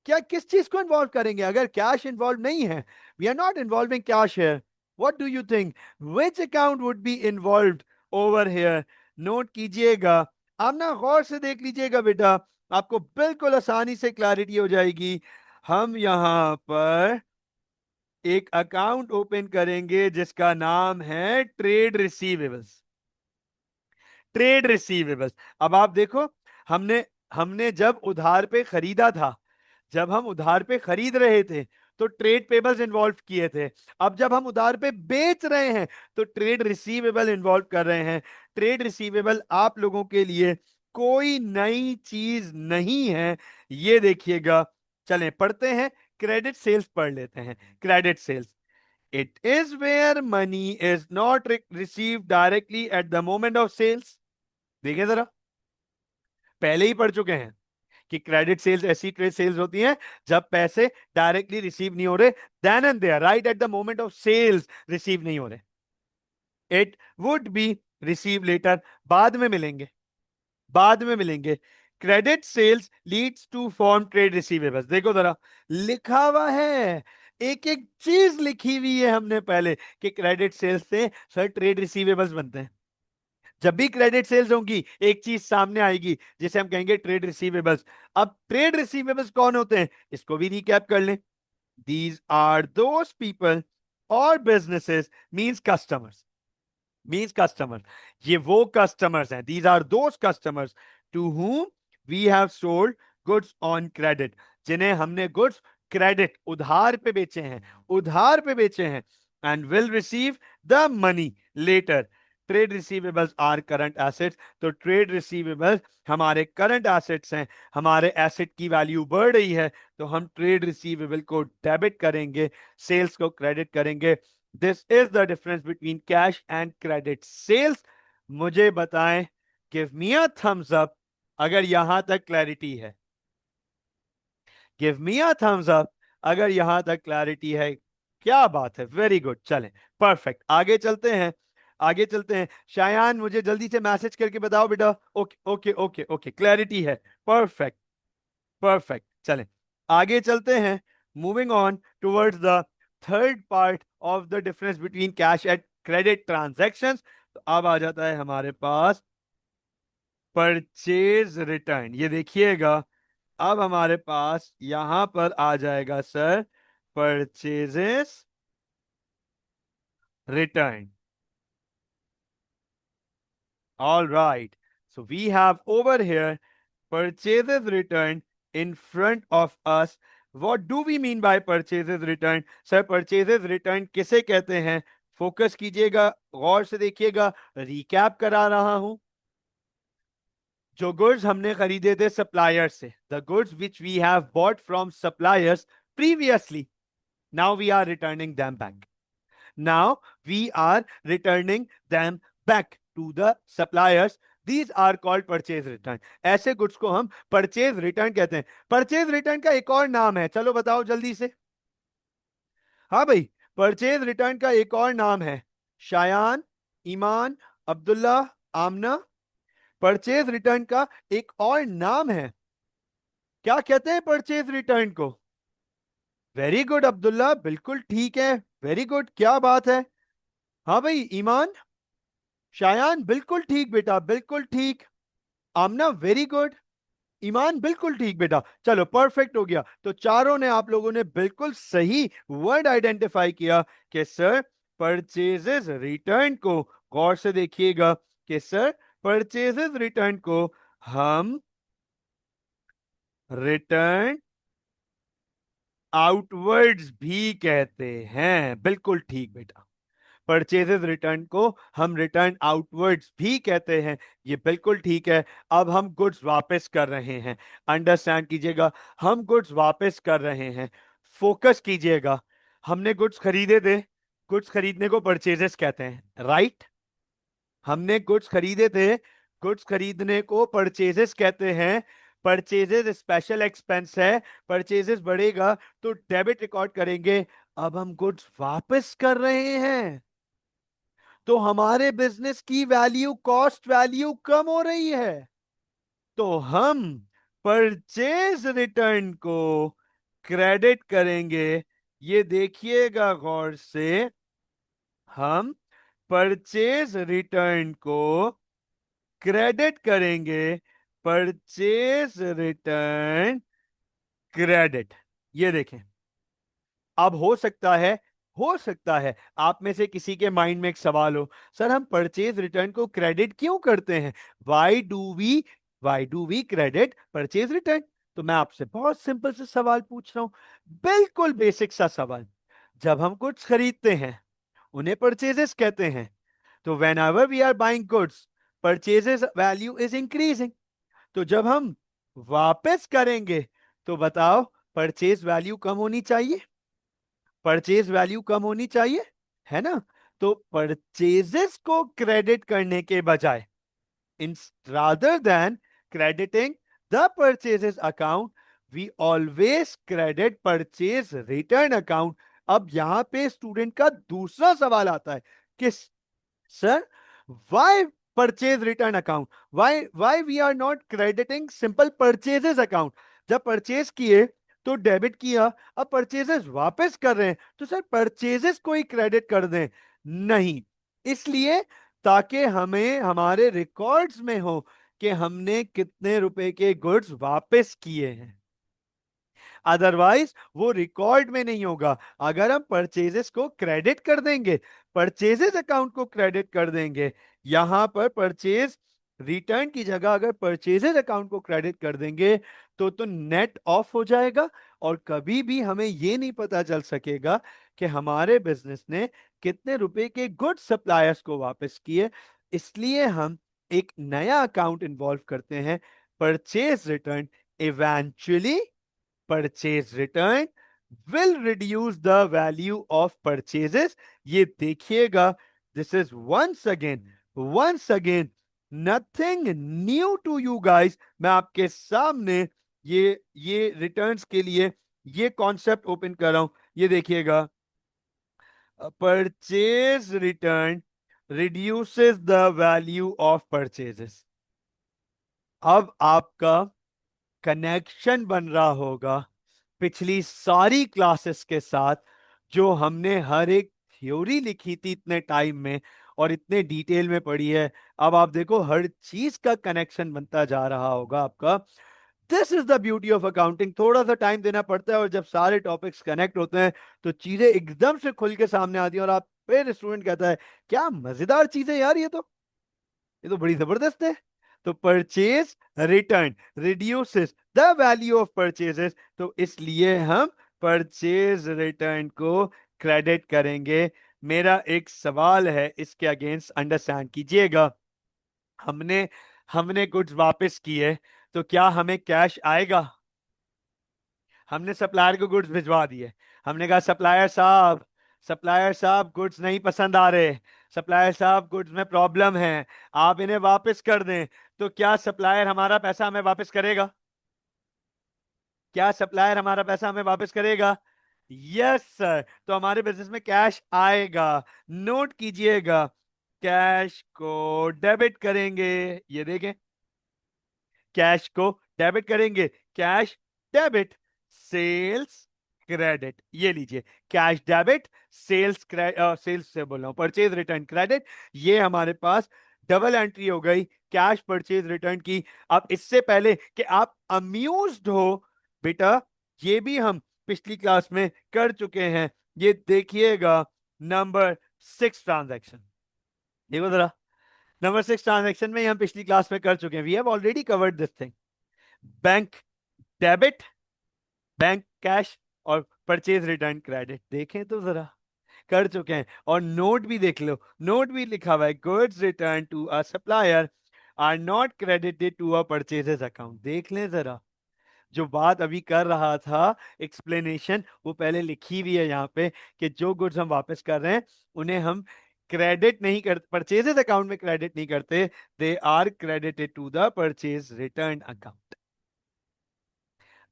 S1: क्या किस चीज को इन्वॉल्व करेंगे अगर कैश इन्वॉल्व नहीं है? We are not involving cash here. What do you think, which account would be involved over here? Note कीजिएगा, आमना गौर से देख लीजिएगा बेटा, आपको बिल्कुल आसानी से क्लैरिटी हो जाएगी। हम यहां पर एक अकाउंट ओपन करेंगे जिसका नाम है ट्रेड रिसीवेबल्स, ट्रेड रिसीवेबल्स। अब आप देखो, हमने हमने जब उधार पे खरीदा था, जब हम उधार पे खरीद रहे थे तो ट्रेड पेबल्स इन्वॉल्व किए थे। अब जब हम उधार पे बेच रहे हैं तो ट्रेड रिसीवेबल इन्वॉल्व कर रहे हैं। ट्रेड रिसीवेबल आप लोगों के लिए कोई नई चीज नहीं है, ये देखिएगा। चलें पढ़ते हैं, क्रेडिट सेल्स पढ़ लेते हैं। Credit sales, it is where money is not receive directly at the moment of sales. देखिए जरा, पहले ही पढ़ चुके हैं कि क्रेडिट सेल्स ऐसी ट्रेड सेल्स होती हैं जब पैसे डायरेक्टली रिसीव नहीं हो रहे, then and there, right at the moment of sales receive नहीं हो रहे। It would be receive later, बाद में मिलेंगे, बाद में मिलेंगे। Credit sales leads to form trade receivables. देखो जरा, लिखा हुआ है, एक एक चीज लिखी हुई है हमने पहले कि क्रेडिट सेल्स से सर ट्रेड रिसीवेबल्स बनते हैं। जब भी क्रेडिट सेल्स होंगी एक चीज सामने आएगी जिसे हम कहेंगे ट्रेड रिसीवेबल्स। अब ट्रेड रिसीवेबल्स कौन होते हैं, इसको भी रिकैप कर लें। दीज आर दोस पीपल और businesses, means customers, means customer, ये वो कस्टमर्स हैं, these are those customers to whom we have sold goods on credit, जिन्हें हमने गुड्स क्रेडिट उधार पे बेचे हैं, उधार पे बेचे हैं। and will receive the money later. Trade receivables are current assets, तो ट्रेड रिसीवेबल्स हमारे करंट एसेट्स हैं, हमारे एसेट की वैल्यू बढ़ रही है तो हम ट्रेड रिसीवेबल को डेबिट करेंगे, सेल्स को क्रेडिट करेंगे. This is the difference between cash and credit sales. मुझे बताएं, give me a thumbs up अगर यहां तक क्लैरिटी है. Give me a thumbs up अगर यहां तक क्लैरिटी है. क्या बात है, वेरी गुड. चलें, परफेक्ट, आगे चलते हैं. आगे चलते हैं. शायान मुझे जल्दी से मैसेज करके बताओ बेटा. Okay okay okay okay, clarity है. Perfect perfect. चलें, आगे चलते हैं. Moving on towards the third part of the difference between cash and credit transactions. तो अब आ जाता है हमारे पास परचेज रिटर्न. ये देखिएगा, अब हमारे पास यहां पर आ जाएगा sir purchases return. All right, so we have over here purchases returned in front of us. What do we mean by purchases returned? Sir purchases returned किसे कहते हैं? फोकस कीजिएगा, गौर से देखिएगा, रिकैप करा रहा हूं. जो गुड्स हमने खरीदे थे सप्लायर से, the goods which we have bought from suppliers previously, now we are returning them back. Now we are returning them back to the suppliers. These are called purchase return. ऐसे goods को हम purchase return कहते हैं. Purchase return का एक और नाम है, चलो बताओ जल्दी से. हाँ भाई, परचेज रिटर्न का एक और नाम है. शायान, ईमान, अब्दुल्ला, आमना, परचेज रिटर्न का एक और नाम है. क्या कहते हैं परचेज रिटर्न को? वेरी गुड अब्दुल्ला, बिल्कुल ठीक है. वेरी गुड, क्या बात है. हाँ भाई, ईमान, शायान, बिल्कुल ठीक बेटा, बिल्कुल ठीक. आमना, वेरी गुड. ईमान, बिल्कुल ठीक बेटा. चलो, परफेक्ट हो गया. तो चारों ने, आप लोगों ने बिल्कुल सही वर्ड आइडेंटिफाई किया कि सर परचेजेस रिटर्न को, गौर से देखिएगा, कि सर परचेजेस रिटर्न को हम रिटर्न आउटवर्ड्स भी कहते हैं. बिल्कुल ठीक बेटा, परचेजेस रिटर्न को हम रिटर्न आउटवर्ड्स भी कहते हैं. ये बिल्कुल ठीक है. अब हम गुड्स वापस कर रहे हैं. अंडरस्टैंड कीजिएगा, हम गुड्स वापस कर रहे हैं. फोकस कीजिएगा, हमने गुड्स खरीदे थे. गुड्स खरीदने को परचेजेस कहते हैं, राइट? हमने गुड्स खरीदे थे, गुड्स खरीदने को परचेजेस कहते हैं. परचेजेस स्पेशल एक्सपेंस है, परचेजेस बढ़ेगा तो डेबिट रिकॉर्ड करेंगे. अब हम गुड्स वापस कर रहे हैं तो हमारे बिजनेस की वैल्यू, कॉस्ट वैल्यू कम हो रही है. तो हम परचेज रिटर्न को क्रेडिट करेंगे. ये देखिएगा गौर से, हम परचेज रिटर्न को क्रेडिट करेंगे. Purchase return credit. ये देखें, अब हो सकता है आप में से किसी के माइंड में एक सवाल हो, सर हम परचेज रिटर्न को क्रेडिट क्यों करते हैं? Why do we credit purchase return? तो मैं आपसे बहुत सिंपल से सवाल पूछ रहा हूं, बिल्कुल बेसिक सा सवाल. जब हम कुछ खरीदते हैं उन्हें परचेजेस कहते हैं. तो whenever we are buying goods, purchases value is increasing. तो जब हम वापस करेंगे तो बताओ, परचेज वैल्यू कम होनी चाहिए, परचेज वैल्यू कम होनी चाहिए, है ना? तो परचेजेस को क्रेडिट करने के बजाय, in rather than crediting the purchases account, we always credit purchase return account. अब यहां पे स्टूडेंट का दूसरा सवाल आता है कि sir, why purchase return account, why we are not crediting simple purchases account? जब परचेज किए तो डेबिट किया, अब परचेजेस वापस कर रहे हैं तो सर परचेजेस को ही क्रेडिट कर दें. नहीं, इसलिए ताकि हमें हमारे रिकॉर्ड्स में हो कि हमने कितने रुपए के गुड्स वापस किए हैं. अदरवाइज वो रिकॉर्ड में नहीं होगा. अगर हम परचेजेस को क्रेडिट कर देंगे, परचेजेस अकाउंट को क्रेडिट कर देंगे, यहां पर परचेज रिटर्न की जगह अगर परचेजेस अकाउंट को क्रेडिट कर देंगे तो नेट ऑफ हो जाएगा और कभी भी हमें यह नहीं पता चल सकेगा कि हमारे बिजनेस ने कितने रुपए के गुड सप्लायर्स को वापस किए। इसलिए हम एक नया अकाउंट इन्वॉल्व करते हैं, purchase return. Eventually purchase return will reduce the value of purchases. ये देखिएगा, this is once again nothing new to you guys. मैं आपके सामने ये रिटर्न्स के लिए ये कॉन्सेप्ट ओपन कर रहा हूं, ये देखिएगा। Purchase return reduces the value of purchases. अब आपका कनेक्शन बन रहा होगा पिछली सारी क्लासेस के साथ, जो हमने हर एक थ्योरी लिखी थी इतने टाइम में और इतने डिटेल में पढ़ी है। अब आप देखो हर चीज का कनेक्शन बनता जा रहा होगा आपका। This is the beauty of accounting. थोड़ा सा टाइम देना पड़ता है और जब सारे टॉपिक्स कनेक्ट होते हैं तो चीजें एकदम से खुल के सामने आती हैं और आप फिर स्टूडेंट कहता है क्या मजेदार चीज है यार, ये तो बड़ी जबरदस्त है। तो purchase return reduces the value of purchases, तो इसलिए हम परचेज रिटर्न को क्रेडिट करेंगे। मेरा एक सवाल है इसके अगेंस्ट, अंडरस्टैंड कीजिएगा। हमने हमने गुड्स वापस किए तो क्या हमें कैश आएगा? हमने सप्लायर को गुड्स भिजवा दिए, हमने कहा सप्लायर साहब गुड्स नहीं पसंद आ रहे, सप्लायर साहब गुड्स में प्रॉब्लम है, आप इन्हें वापस कर दें। तो क्या सप्लायर हमारा पैसा हमें वापस करेगा? क्या सप्लायर हमारा पैसा हमें वापस करेगा? Yes sir. तो हमारे बिजनेस में कैश आएगा। नोट कीजिएगा, कैश को डेबिट करेंगे। ये देखें, कैश को डेबिट करेंगे। Cash debit, sales credit. ये लीजिए, cash debit, sales credit, sales से बोल रहा हूं, परचेज रिटर्न क्रेडिट। ये हमारे पास डबल एंट्री हो गई कैश परचेज रिटर्न की। अब इससे पहले कि आप अम्यूज्ड हो बेटा, ये भी हम पिछली क्लास में कर चुके हैं। ये देखिएगा, नंबर 6 ट्रांजैक्शन, देखो जरा। नंबर 6 ट्रांजैक्शन में हम पिछली क्लास में कर चुके हैं। We have already covered this thing. Bank debit, bank cash और परचेज रिटर्न क्रेडिट, देखें तो जरा, कर चुके हैं। और नोट भी देख लो, नोट भी लिखा हुआ है, goods return to a supplier are not credited to a purchases account. देख लें जरा, जो बात अभी कर रहा था एक्सप्लेनेशन, वो पहले लिखी हुई है यहाँ पे कि जो गुड्स हम वापस कर रहे हैं उन्हें हम क्रेडिट नहीं कर, परचेजेस अकाउंट में क्रेडिट नहीं करते, they are credited to the purchase return account.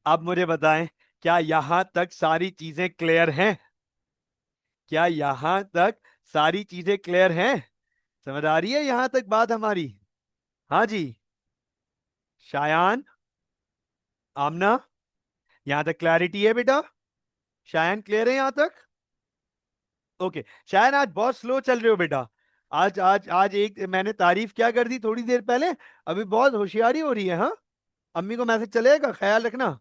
S1: अब मुझे बताएं, क्या यहां तक सारी चीजें क्लियर हैं? क्या यहां तक सारी चीजें क्लियर हैं? समझ आ रही है यहां तक बात हमारी? हाँ जी, शायान, आमना, यहां तक क्लैरिटी है बेटा? शायान क्लियर है यहां तक? ओके। शायद आज बहुत स्लो चल रहे हो बेटा। आज आज आज एक मैंने तारीफ क्या कर दी थोड़ी देर पहले, अभी बहुत होशियारी हो रही है। हाँ, अम्मी को मैसेज चलेगा, ख्याल रखना।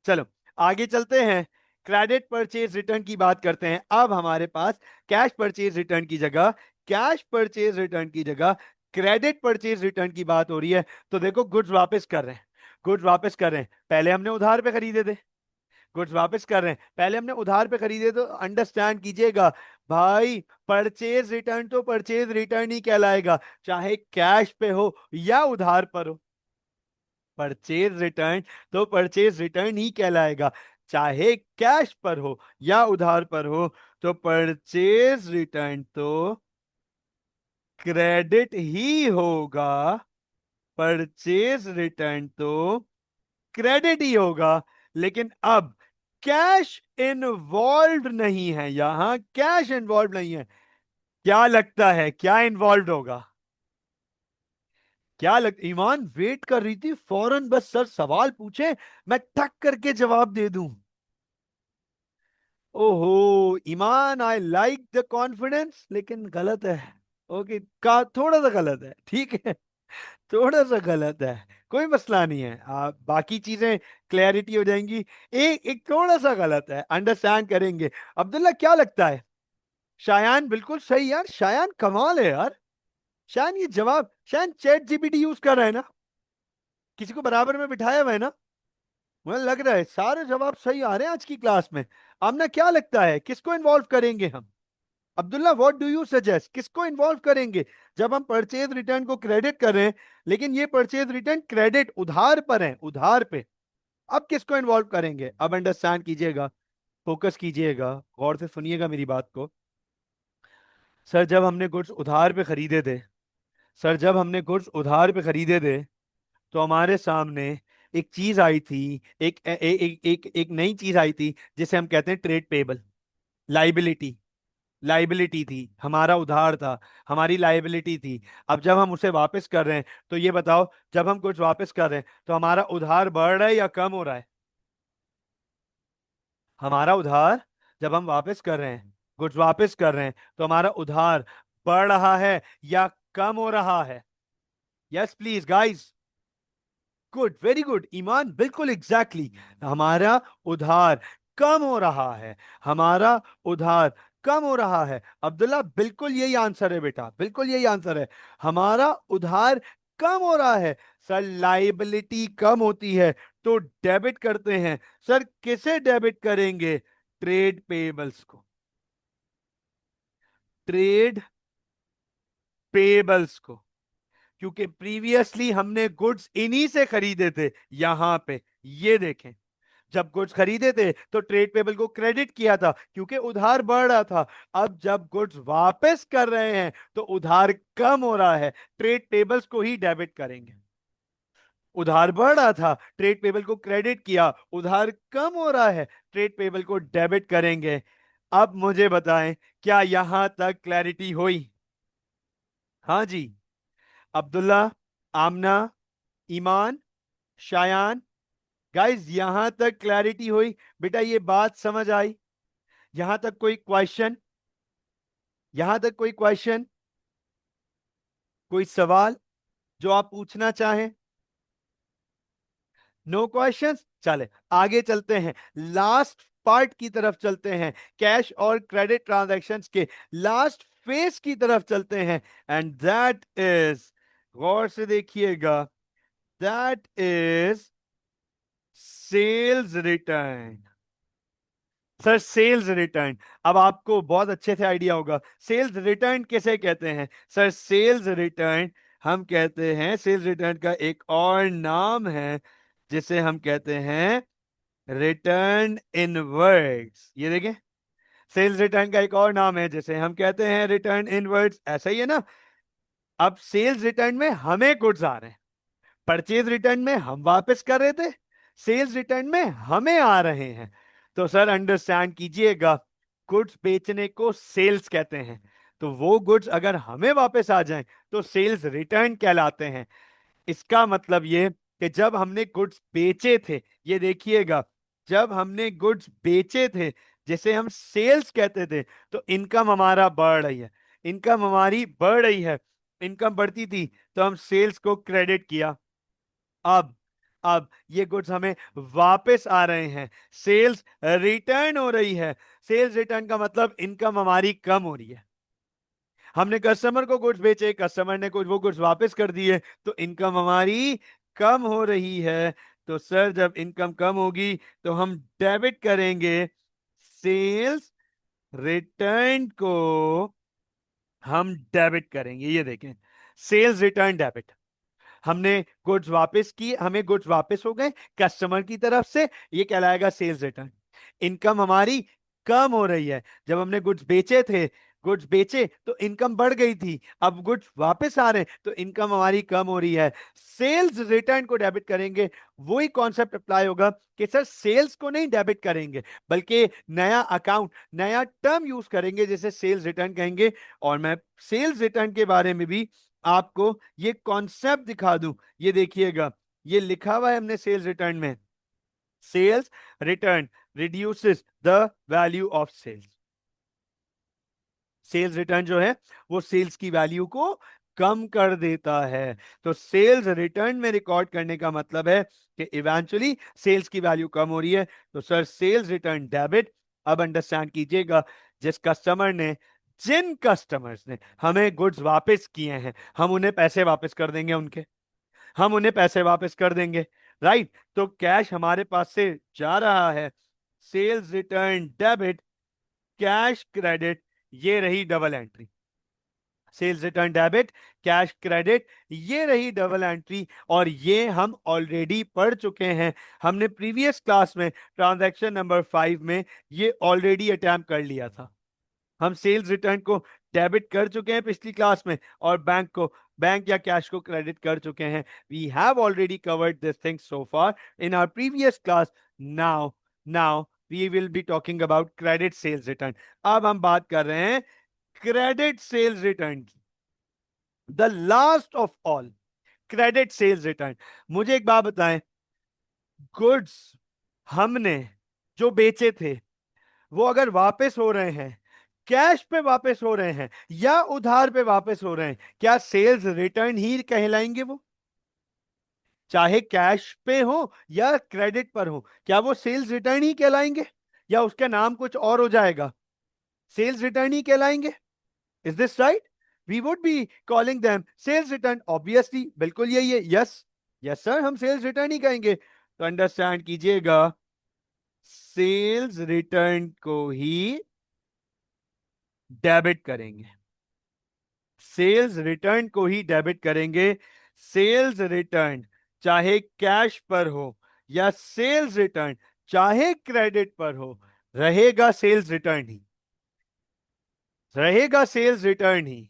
S1: चलो आगे चलते हैं, क्रेडिट परचेज रिटर्न की बात करते हैं। अब हमारे पास कैश परचेज रिटर्न की जगह, कैश परचेज रिटर्न की जगह क्रेडिट परचेज रिटर्न की बात हो रही है। तो देखो, गुड्स वापस कर रहे हैं, गुड्स वापस कर रहे हैं। पहले हमने उधार पे खरीदे थे, गुड्स वापस कर रहे हैं, पहले हमने उधार पे खरीदे। तो अंडरस्टैंड कीजिएगा भाई, परचेज रिटर्न तो परचेज रिटर्न ही कहलाएगा, चाहे कैश पे हो या उधार पर हो। परचेज रिटर्न तो परचेज रिटर्न ही कहलाएगा, चाहे कैश पर हो या उधार पर हो। तो परचेज रिटर्न तो क्रेडिट ही होगा, परचेज रिटर्न तो क्रेडिट ही होगा। लेकिन अब कैश इन्वॉल्व नहीं है, यहां कैश इन्वॉल्व नहीं है। क्या लगता है क्या इन्वॉल्व होगा? क्या लग, ईमान वेट कर रही थी फौरन, बस सर सवाल पूछे मैं टक करके जवाब दे दूं। ओहो ईमान, आई लाइक द कॉन्फिडेंस, लेकिन गलत है। ओके, का थोड़ा सा गलत है, ठीक है, थोड़ा सा गलत है, कोई मसला नहीं है। बाकी चीजें क्लैरिटी हो जाएंगी। एक एक थोड़ा सा गलत है, अंडरस्टैंड करेंगे। अब्दुल्ला क्या लगता है? शायान बिल्कुल सही यार, शायान कमाल है यार। शायान ये जवाब, शायान चैट जीपीटी यूज कर रहा है ना? किसी को बराबर में बिठाया हुआ है ना? मुझे लग रहा है सारे जवाब सही आ रहे हैं आज की क्लास में। आमना क्या लगता है किसको इन्वॉल्व करेंगे हम? Abdullah what do you suggest, किसको इन्वॉल्व करेंगे? जब हम परचेज रिटर्न को क्रेडिट कर रहे हैं, लेकिन ये परचेज रिटर्न क्रेडिट उधार पर है, उधार पे। अब किसको इन्वॉल्व करेंगे? अब अंडरस्टैंड कीजिएगा, फोकस कीजिएगा, गौर से सुनिएगा मेरी बात को। सर जब हमने गुड्स उधार पे खरीदे थे, सर जब हमने गुड्स उधार पे खरीदे थे, तो हमारे सामने एक चीज आई थी, एक ए, ए, एक एक एक नई चीज आई थी जिसे हम कहते हैं ट्रेड पेबल। लाइबिलिटी, लाइबिलिटी थी, हमारा उधार था, हमारी लाइबिलिटी थी। अब जब हम उसे वापस कर रहे हैं, तो ये बताओ, जब हम कुछ वापस कर रहे हैं तो हमारा उधार बढ़ रहा है या कम हो रहा है? हमारा उधार जब हम वापस कर रहे हैं, कुछ वापस कर रहे हैं, तो हमारा उधार बढ़ रहा है या कम हो रहा है? Yes please guys. Good, very good Iman, बिल्कुल एग्जैक्टली exactly। हमारा उधार कम हो रहा है, हमारा उधार कम हो रहा है। अब्दुल्ला बिल्कुल यही आंसर है बेटा, बिल्कुल यही आंसर है। हमारा उधार कम हो रहा है। सर लाइबिलिटी कम होती है तो डेबिट करते हैं। सर किसे डेबिट करेंगे? ट्रेड पेबल्स को, ट्रेड पेबल्स को। क्योंकि प्रीवियसली हमने गुड्स इन्हीं से खरीदे थे। यहां पे ये देखें, जब गुड्स खरीदे थे तो ट्रेड पेबल को क्रेडिट किया था क्योंकि उधार बढ़ रहा था। अब जब गुड्स वापस कर रहे हैं तो उधार कम हो रहा है, ट्रेड पेबल्स को ही डेबिट करेंगे। उधार बढ़ रहा था, ट्रेड पेबल को क्रेडिट किया, उधार कम हो रहा है, ट्रेड पेबल को डेबिट करेंगे। अब मुझे बताएं, क्या यहां तक क्लैरिटी हुई? हाँ जी। अब्दुल्ला, आमना, ईमान, शायान, गाइस यहां तक क्लैरिटी हुई? बेटा ये बात समझ आई? यहां तक कोई क्वेश्चन? यहां तक कोई क्वेश्चन, कोई सवाल जो आप पूछना चाहें? नो क्वेश्चंस, चले आगे चलते हैं, लास्ट पार्ट की तरफ चलते हैं, कैश और क्रेडिट ट्रांजैक्शंस के लास्ट फेज की तरफ चलते हैं। एंड दैट इज, गौर से देखिएगा, that is sales return. Sir sales return, अब आपको बहुत अच्छे से आइडिया होगा सेल्स रिटर्न किसे कहते हैं। सर सेल्स रिटर्न हम कहते हैं, सेल्स रिटर्न का एक और नाम है जिसे हम कहते हैं रिटर्न इनवर्ड्स। ये देखें, सेल्स रिटर्न का एक और नाम है जिसे हम कहते हैं रिटर्न इनवर्ड्स, ऐसा ही है ना? अब सेल्स रिटर्न में हमें गुड्स आ रहे हैं, परचेज रिटर्न में हम वापस कर रहे थे, सेल्स रिटर्न में हमें आ रहे हैं। तो सर अंडरस्टैंड कीजिएगा, गुड्स बेचने को सेल्स कहते हैं, तो वो गुड्स अगर हमें वापस आ जाएं तो सेल्स रिटर्न कहलाते हैं। इसका मतलब ये कि जब हमने गुड्स बेचे थे, ये देखिएगा, जब हमने गुड्स बेचे थे जिसे हम सेल्स कहते थे, तो इनकम हमारा बढ़ रही है, इनकम हमारी बढ़ रही है, इनकम बढ़ती थी तो हम सेल्स को क्रेडिट किया। अब अब ये गुड्स हमें वापस आ रहे हैं, सेल्स रिटर्न हो रही है। सेल्स रिटर्न का मतलब इनकम हमारी कम हो रही है। हमने कस्टमर को गुड्स बेचे, कस्टमर ने कुछ वो गुड्स वापस कर दिए, तो इनकम हमारी कम हो रही है। तो सर जब इनकम कम होगी तो हम डेबिट करेंगे सेल्स रिटर्न को, हम डेबिट करेंगे। ये देखें, सेल्स रिटर्न डेबिट, हमने गुड्स वापस की, हमें गुड्स वापस हो गए कस्टमर की तरफ से, ये कहलाएगा सेल्स रिटर्न। इनकम हमारी कम हो रही है, जब हमने गुड्स बेचे थे, गुड्स बेचे तो इनकम बढ़ गई थी, अब गुड्स वापस आ रहे हैं तो इनकम हमारी कम हो रही है, सेल्स रिटर्न को डेबिट करेंगे। वही कॉन्सेप्ट अप्लाई होगा कि सर सेल्स को नहीं डेबिट करेंगे, बल्कि नया अकाउंट, नया टर्म यूज करेंगे जिसे सेल्स रिटर्न कहेंगे। और मैं सेल्स रिटर्न के बारे में भी आपको ये कॉन्सेप्ट दिखा दूं। ये देखिएगा, ये लिखा हुआ है हमने सेल्स रिटर्न में, sales return reduces the value of sales. Sales return जो है वो सेल्स की वैल्यू को कम कर देता है। तो सेल्स रिटर्न में रिकॉर्ड करने का मतलब है कि इवेंचुअली सेल्स की वैल्यू कम हो रही है, तो सर सेल्स रिटर्न डेबिट। अब अंडरस्टैंड कीजिएगा, जिस कस्टमर ने, जिन कस्टमर्स ने हमें गुड्स वापस किए हैं, हम उन्हें पैसे वापस कर देंगे, उनके हम उन्हें पैसे वापस कर देंगे। राइट। तो कैश हमारे पास से जा रहा है, sales return debit, cash credit, ये रही double entry. Sales return debit, cash credit, ये रही डबल एंट्री, और ये हम ऑलरेडी पढ़ चुके हैं। हमने प्रीवियस क्लास में ट्रांजैक्शन नंबर 5 में ये ऑलरेडी अटैम्प्ट कर लिया था। हम सेल्स रिटर्न को डेबिट कर चुके हैं पिछली क्लास में, और बैंक या कैश को क्रेडिट कर चुके हैं। We have already covered this thing so far in our previous class. Now now we will be talking about credit sales return. अब हम बात कर रहे हैं क्रेडिट सेल्स रिटर्न की, the last of all, credit sales return. मुझे एक बात बताएं, गुड्स हमने जो बेचे थे वो अगर वापस हो रहे हैं, कैश पे वापस हो रहे हैं या उधार पे वापस हो रहे हैं, क्या सेल्स रिटर्न ही कहलाएंगे वो? चाहे कैश पे हो या क्रेडिट पर हो, क्या वो सेल्स रिटर्न ही कहलाएंगे, या उसका नाम कुछ और हो जाएगा? सेल्स रिटर्न ही कहलाएंगे। Is this right? We would be calling them sales return, obviously, बिल्कुल यही है। यस, यस सर, हम सेल्स रिटर्न ही कहेंगे। तो अंडरस्टैंड कीजिएगा, सेल्स रिटर्न को ही डेबिट करेंगे, सेल्स रिटर्न को ही डेबिट करेंगे। सेल्स रिटर्न चाहे कैश पर हो या सेल्स रिटर्न चाहे क्रेडिट पर हो, रहेगा सेल्स रिटर्न ही, रहेगा सेल्स रिटर्न ही।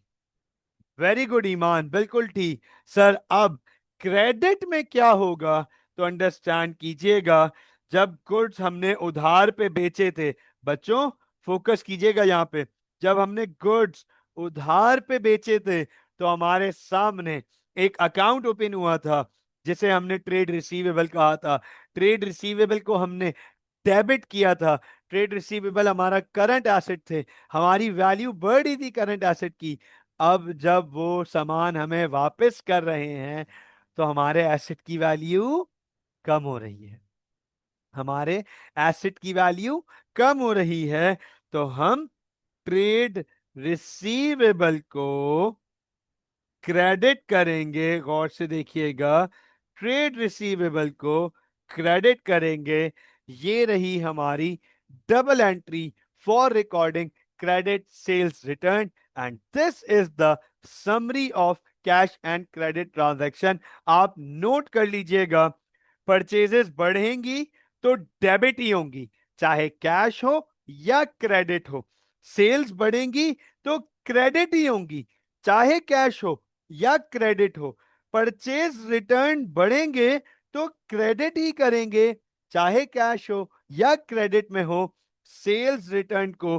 S1: वेरी गुड ईमान, बिल्कुल ठीक सर। अब क्रेडिट में क्या होगा, तो अंडरस्टैंड कीजिएगा, जब गुड्स हमने उधार पे बेचे थे, बच्चों फोकस कीजिएगा यहां पे, जब हमने गुड्स उधार पे बेचे थे तो हमारे सामने एक अकाउंट ओपन हुआ था जिसे हमने ट्रेड रिसीवेबल कहा था। ट्रेड रिसीवेबल को हमने डेबिट किया था। ट्रेड रिसीवेबल हमारा करंट एसेट थे, हमारी वैल्यू बढ़ रही थी करंट एसेट की। अब जब वो सामान हमें वापस कर रहे हैं तो हमारे एसेट की वैल्यू कम हो रही है, हमारे एसेट की वैल्यू कम हो रही है। तो हम ट्रेड रिसीवेबल को क्रेडिट करेंगे, गौर से देखिएगा, ट्रेड रिसीवेबल को क्रेडिट करेंगे। ये रही हमारी double entry for recording credit sales return, and this is the summary of cash and credit transaction. आप नोट कर लीजिएगा, परचेजेस बढ़ेंगी तो डेबिट ही होंगी, चाहे कैश हो या क्रेडिट हो। सेल्स बढ़ेंगी तो क्रेडिट ही होंगी, चाहे कैश हो या क्रेडिट हो। परचेज रिटर्न बढ़ेंगे तो क्रेडिट ही करेंगे, चाहे कैश हो या क्रेडिट में हो। सेल्स रिटर्न को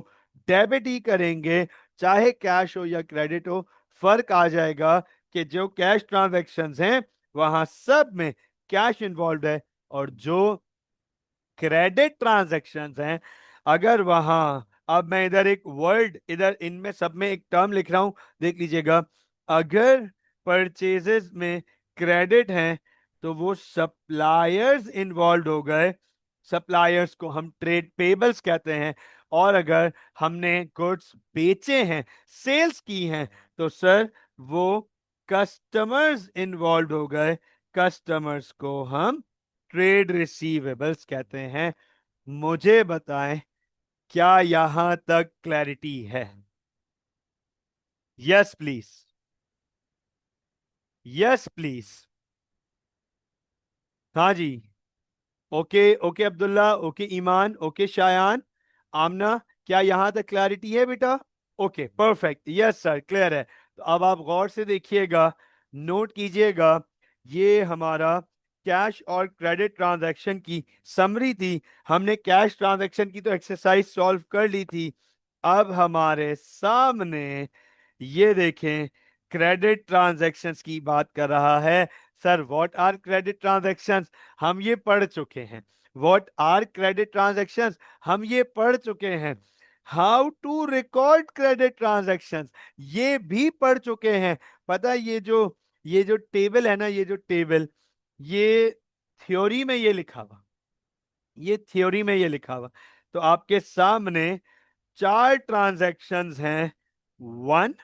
S1: डेबिट ही करेंगे, चाहे कैश हो या क्रेडिट हो। फर्क आ जाएगा कि जो कैश ट्रांजैक्शंस हैं वहां सब में कैश इन्वॉल्व है, और जो क्रेडिट ट्रांजैक्शंस हैं, अगर वहां, अब मैं इधर एक वर्ड, इधर इनमें सब में एक टर्म लिख रहा हूं, देख लीजिएगा, अगर परचेजेस में क्रेडिट हैं तो वो सप्लायर्स इन्वॉल्व हो गए, सप्लायर्स को हम ट्रेड पेबल्स कहते हैं। और अगर हमने गुड्स बेचे हैं, सेल्स की हैं, तो सर वो कस्टमर्स इन्वॉल्व हो गए, कस्टमर्स को हम ट्रेड रिसीवेबल्स कहते हैं। मुझे बताएं, क्या यहां तक क्लैरिटी है? Yes please, yes please. हाँ जी, ओके ओके अब्दुल्ला, ओके ईमान, ओके शायान, आमना, क्या यहां तक क्लैरिटी है बेटा? Okay perfect, yes sir, clear है। तो अब आप गौर से देखिएगा, नोट कीजिएगा, ये हमारा कैश और क्रेडिट ट्रांजैक्शन की समरी थी। हमने कैश ट्रांजैक्शन की तो एक्सरसाइज सॉल्व कर ली थी। अब हमारे सामने ये देखें, क्रेडिट ट्रांजैक्शंस की बात कर रहा है। Sir what are credit transactions, हम ये पढ़ चुके हैं। व्हाट आर क्रेडिट ट्रांजैक्शंस, हम ये पढ़ चुके हैं। How to record credit transactions, ये भी पढ़ चुके हैं। पता है, ये जो टेबल है ना, ये जो टेबल, ये थ्योरी में ये लिखा हुआ, ये थ्योरी में ये लिखा हुआ। तो आपके सामने चार ट्रांजैक्शंस हैं, 1,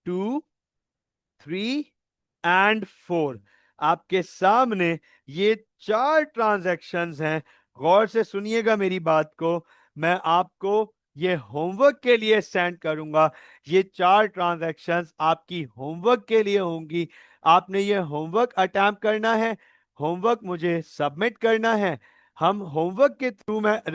S1: 2, 3 एंड 4। आपके सामने ये 4 ट्रांजैक्शंस हैं। गौर से सुनिएगा मेरी बात को। मैं आपको ये होमवर्क के लिए सेंड करूंगा। ये 4 ट्रांजैक्शंस आपकी होमवर्क के लिए होंगी। आपने ये होमवर्क अटेम्प्ट करना है, होमवर्क मुझे सबमिट करना है। हम होमवर्क के थ्रू मैं